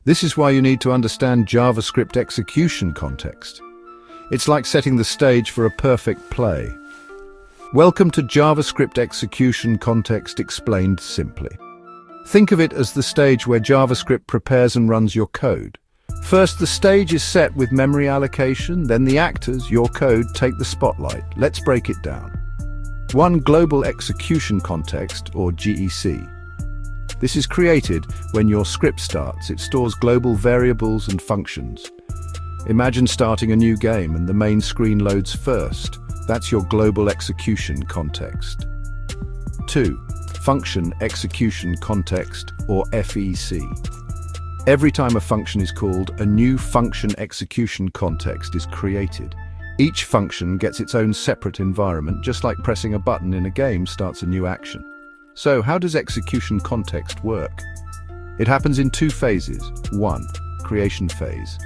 This is why you need to understand JavaScript execution context. It's like setting the stage for a perfect play. Welcome to JavaScript execution context explained simply. Think of it as the stage where JavaScript prepares and runs your code. First, the stage is set with memory allocation, then the actors, your code, take the spotlight. Let's break it down. 1. Global execution context, or GEC. This is created when your script starts. It stores global variables and functions. Imagine starting a new game and the main screen loads first. That's your global execution context. 2. Function execution context, or FEC. Every time a function is called, a new function execution context is created. Each function gets its own separate environment, just like pressing a button in a game starts a new action. So, how does execution context work? It happens in 2 phases. 1. Creation phase.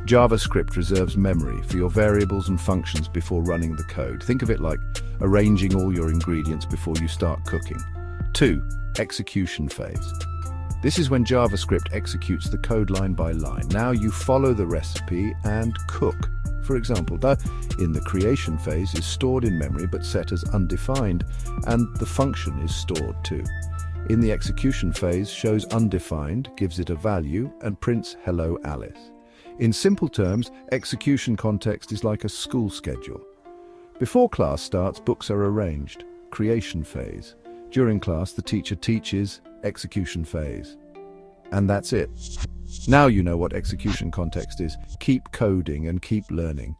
JavaScript reserves memory for your variables and functions before running the code. Think of it like arranging all your ingredients before you start cooking. 2. Execution phase. This is when JavaScript executes the code line by line. Now you follow the recipe and cook. For example, in the creation phase is stored in memory but set as undefined, and the function is stored too. In the execution phase, shows undefined, gives it a value, and prints hello Alice. In simple terms, execution context is like a school schedule. Before class starts, books are arranged. Creation phase. During class, the teacher teaches. Execution phase. And that's it. Now you know what execution context is. Keep coding and keep learning.